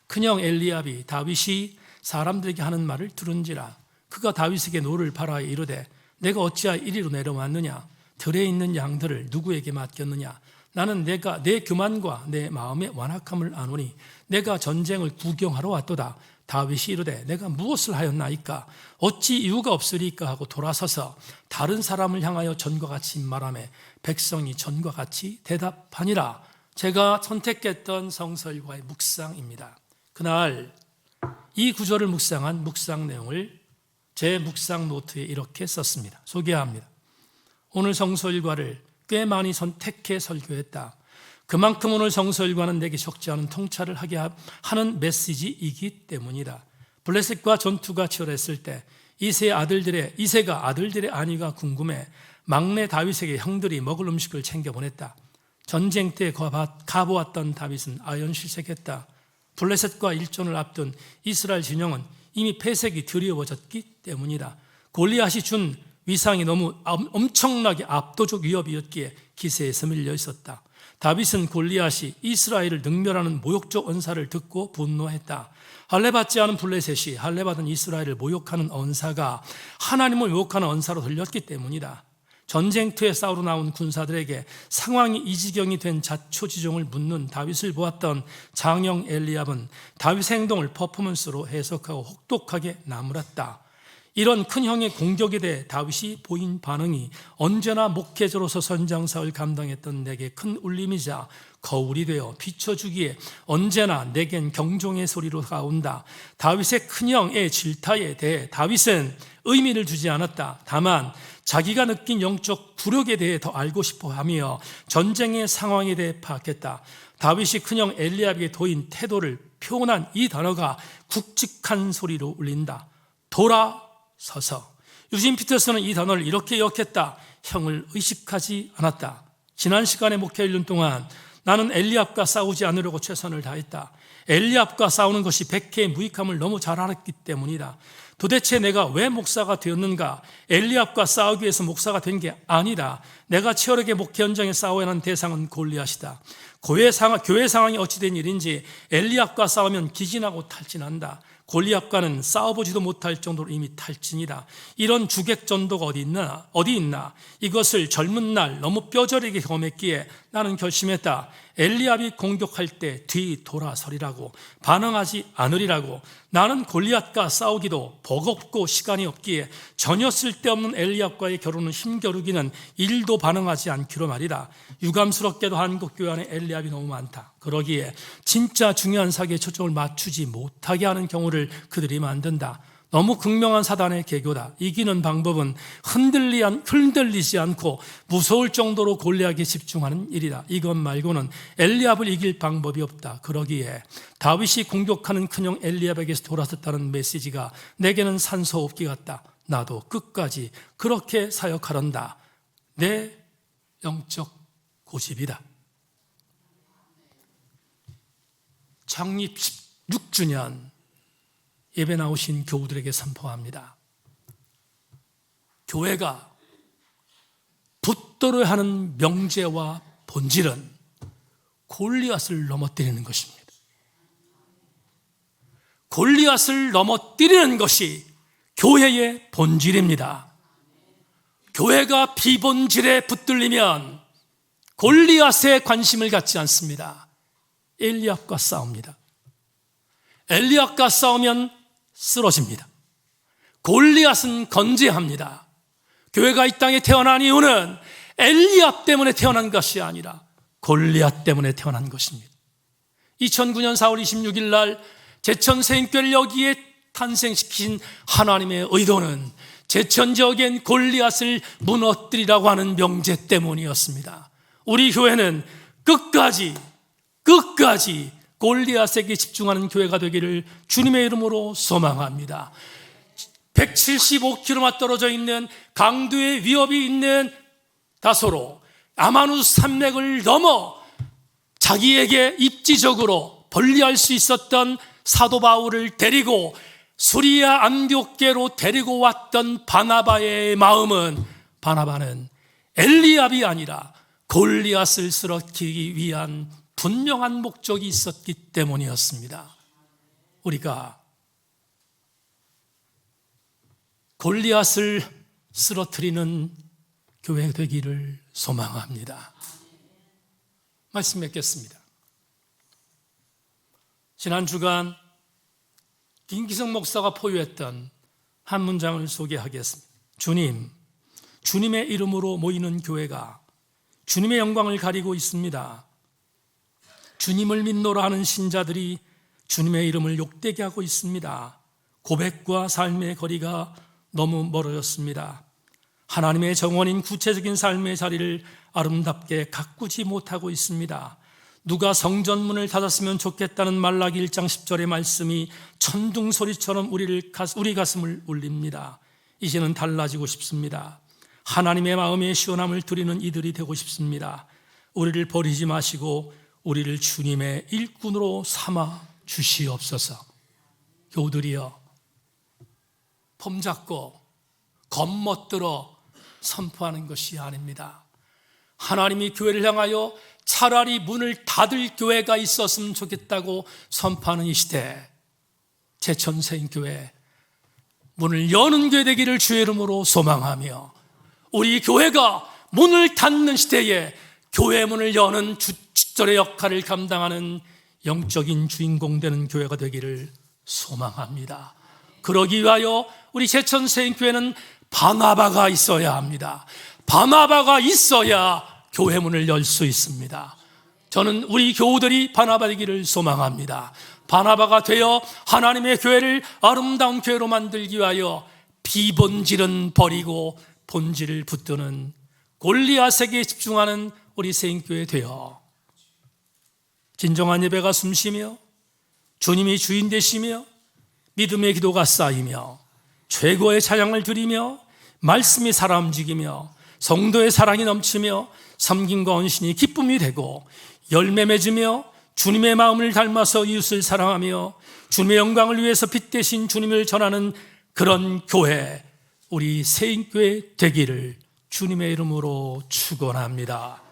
큰형 엘리압이 다윗이 사람들에게 하는 말을 들은지라. 그가 다윗에게 노를 바라에 이르되 내가 어찌하여 이리로 내려왔느냐? 들에 있는 양들을 누구에게 맡겼느냐? 나는 내가 내 교만과 내 마음의 완악함을 아노니 내가 전쟁을 구경하러 왔도다. 다윗이 이르되 내가 무엇을 하였나이까? 어찌 이유가 없으리까? 하고 돌아서서 다른 사람을 향하여 전과 같이 말하매 백성이 전과 같이 대답하니라. 제가 선택했던 성서일과의 묵상입니다. 그날 이 구절을 묵상한 묵상 내용을 제 묵상 노트에 이렇게 썼습니다. 소개합니다. 오늘 성서일과를 꽤 많이 선택해 설교했다. 그만큼 오늘 성서일과는 내게 적지 않은 통찰을 하게 하는 메시지이기 때문이다. 블레셋과 전투가 치열했을 때 이세가 아들들의 안위가 궁금해 막내 다윗에게 형들이 먹을 음식을 챙겨 보냈다. 전쟁 때 가보았던 다윗은 아연실색했다. 블레셋과 일전을 앞둔 이스라엘 진영은 이미 패색이 드리워졌기 때문이다. 골리앗이 준 위상이 너무 엄청나게 압도적 위협이었기에 기세에서 밀려 있었다. 다윗은 골리앗이 이스라엘을 능멸하는 모욕적 언사를 듣고 분노했다. 할례받지 않은 블레셋이 할례받은 이스라엘을 모욕하는 언사가 하나님을 모욕하는 언사로 들렸기 때문이다. 전쟁터에 싸우러 나온 군사들에게 상황이 이 지경이 된 자초지종을 묻는 다윗을 보았던 장형 엘리압은 다윗의 행동을 퍼포먼스로 해석하고 혹독하게 나무랐다. 이런 큰 형의 공격에 대해 다윗이 보인 반응이 언제나 목회자로서 선장사를 감당했던 내게 큰 울림이자 거울이 되어 비춰주기에 언제나 내겐 경종의 소리로 다가온다. 다윗의 큰형의 질타에 대해 다윗은 의미를 두지 않았다. 다만 자기가 느낀 영적 굴욕에 대해 더 알고 싶어하며 전쟁의 상황에 대해 파악했다. 다윗이 큰형 엘리압에게 도인 태도를 표현한 이 단어가 굵직한 소리로 울린다. 돌아서서. 유진 피터스는 이 단어를 이렇게 역했다. 형을 의식하지 않았다. 지난 시간에 목회 1년 동안 나는 엘리압과 싸우지 않으려고 최선을 다했다. 엘리압과 싸우는 것이 백해의 무익함을 너무 잘 알았기 때문이다. 도대체 내가 왜 목사가 되었는가? 엘리압과 싸우기 위해서 목사가 된 게 아니다. 내가 치열하게 목회 현장에 싸워야 하는 대상은 골리앗이다. 교회 상황이 어찌된 일인지 엘리압과 싸우면 기진하고 탈진한다. 골리앗과는 싸워보지도 못할 정도로 이미 탈진이다. 이런 주객전도가 어디 있나? 이것을 젊은 날 너무 뼈저리게 경험했기에 나는 결심했다. 엘리압이 공격할 때 뒤돌아서리라고, 반응하지 않으리라고. 나는 골리앗과 싸우기도 버겁고 시간이 없기에 전혀 쓸데없는 엘리압과의 결혼은 힘겨루기는 일도 반응하지 않기로 말이다. 유감스럽게도 한국 교회 안에 엘리압이 너무 많다. 그러기에 진짜 중요한 사기에 초점을 맞추지 못하게 하는 경우를 그들이 만든다. 너무 극명한 사단의 계교다. 이기는 방법은 흔들리지 않고 무서울 정도로 골리앗에 집중하는 일이다. 이것 말고는 엘리압을 이길 방법이 없다. 그러기에 다윗이 공격하는 큰형 엘리압에게서 돌아섰다는 메시지가 내게는 산소호흡기 같다. 나도 끝까지 그렇게 사역하란다. 내 영적 고집이다. 창립 16주년 예배 나오신 교우들에게 선포합니다. 교회가 붙들어야 하는 명제와 본질은 골리앗을 넘어뜨리는 것입니다. 골리앗을 넘어뜨리는 것이 교회의 본질입니다. 교회가 비본질에 붙들리면 골리앗에 관심을 갖지 않습니다. 엘리압과 싸웁니다. 엘리압과 싸우면 쓰러집니다. 골리앗은 건재합니다. 교회가 이 땅에 태어난 이유는 엘리압 때문에 태어난 것이 아니라 골리앗 때문에 태어난 것입니다. 2009년 4월 26일 날 제천생교회를 여기에 탄생시킨 하나님의 의도는 제천 지역엔 골리앗을 무너뜨리라고 하는 명제 때문이었습니다. 우리 교회는 끝까지 골리앗에게 집중하는 교회가 되기를 주님의 이름으로 소망합니다. 175km만 떨어져 있는 강도의 위협이 있는 다소로 아마누스 산맥을 넘어 자기에게 입지적으로 벌리할 수 있었던 사도 바울을 데리고 수리아 안디옥계로 데리고 왔던 바나바의 마음은, 바나바는 엘리압이 아니라 골리앗을 쓰러뜨리기 위한 분명한 목적이 있었기 때문이었습니다. 우리가 골리앗을 쓰러뜨리는 교회 되기를 소망합니다. 말씀 맺겠습니다. 지난 주간 김기성 목사가 포유했던 한 문장을 소개하겠습니다. 주님의 이름으로 모이는 교회가 주님의 영광을 가리고 있습니다. 주님을 믿노라 하는 신자들이 주님의 이름을 욕되게 하고 있습니다. 고백과 삶의 거리가 너무 멀어졌습니다. 하나님의 정원인 구체적인 삶의 자리를 아름답게 가꾸지 못하고 있습니다. 누가 성전문을 닫았으면 좋겠다는 말라기 1장 10절의 말씀이 천둥소리처럼 우리 가슴을 울립니다. 이제는 달라지고 싶습니다. 하나님의 마음에 시원함을 드리는 이들이 되고 싶습니다. 우리를 버리지 마시고 우리를 주님의 일꾼으로 삼아 주시옵소서. 교우들이여, 폼잡고 겉멋들어 선포하는 것이 아닙니다. 하나님이 교회를 향하여 차라리 문을 닫을 교회가 있었으면 좋겠다고 선포하는 이 시대, 제천세인교회 문을 여는 교회 되기를 주의 이름으로 소망하며, 우리 교회가 문을 닫는 시대에 교회 문을 여는 주절의 역할을 감당하는 영적인 주인공 되는 교회가 되기를 소망합니다. 그러기 위하여 우리 제천세인교회는 바나바가 있어야 합니다. 바나바가 있어야 교회 문을 열 수 있습니다. 저는 우리 교우들이 바나바 되기를 소망합니다. 바나바가 되어 하나님의 교회를 아름다운 교회로 만들기 위하여 비본질은 버리고 본질을 붙드는 골리앗에게 집중하는 우리 세인교회 되어 진정한 예배가 숨쉬며 주님이 주인 되시며 믿음의 기도가 쌓이며 최고의 찬양을 드리며 말씀이 살아 움직이며 성도의 사랑이 넘치며 섬김과 헌신이 기쁨이 되고 열매 맺으며 주님의 마음을 닮아서 이웃을 사랑하며 주님의 영광을 위해서 빛 대신 주님을 전하는 그런 교회, 우리 세인교회 되기를 주님의 이름으로 축원합니다.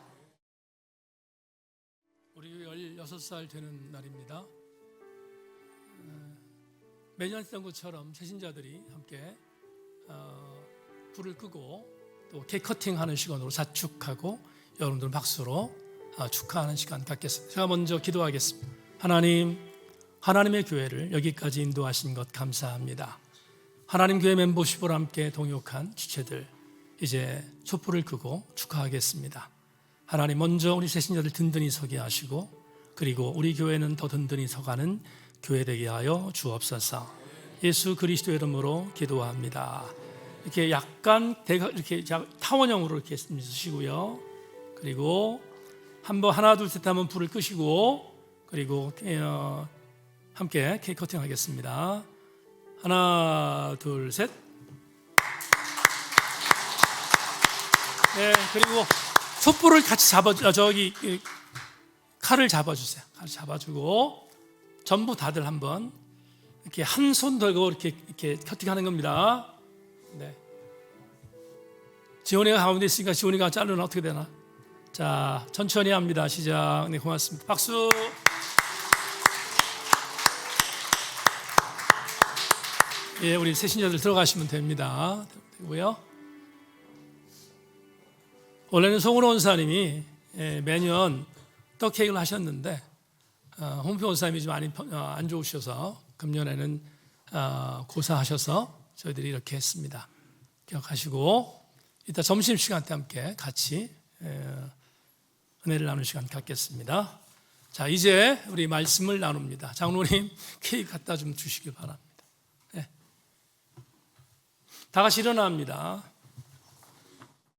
우리 16살 되는 날입니다. 매년 했던 것처럼 새신자들이 함께 불을 끄고 또 케이크 커팅하는 시간으로 자축하고 여러분들 박수로 축하하는 시간 갖겠습니다. 제가 먼저 기도하겠습니다. 하나님, 하나님의 교회를 여기까지 인도하신 것 감사합니다. 하나님 교회 멤버십으로 함께 동역한 지체들 이제 촛불을 끄고 축하하겠습니다. 하나님, 먼저 우리 새신자들 든든히 서게 하시고 그리고 우리 교회는 더 든든히 서가는 교회 되게 하여 주옵소서. 예수 그리스도의 이름으로 기도합니다. 이렇게 약간 이렇게 타원형으로 이렇게 쓰시고요. 그리고 한번 하나 둘 셋 하면 불을 끄시고 그리고 함께 케이크 커팅 하겠습니다. 하나 둘 셋. 네, 그리고 촛불을 같이 칼을 잡아주세요. 칼 잡아주고 전부 다들 한번 이렇게 한 손 들고 이렇게 커팅하는 겁니다. 네. 지원이가 가운데 있으니까 지원이가 자르면 어떻게 되나? 자, 천천히 합니다. 시작. 네, 고맙습니다. 박수. 예, 우리 새신자들 들어가시면 됩니다. 되고요. 원래는 송은호 원사님이 매년 떡 케이크를 하셨는데 홍표 원사님이 좀 많이 안 좋으셔서 금년에는 고사하셔서 저희들이 이렇게 했습니다. 기억하시고 이따 점심시간 때 함께 같이 은혜를 나누는 시간 갖겠습니다. 자, 이제 우리 말씀을 나눕니다. 장로님 케이크 갖다 좀 주시길 바랍니다. 네. 다 같이 일어납니다.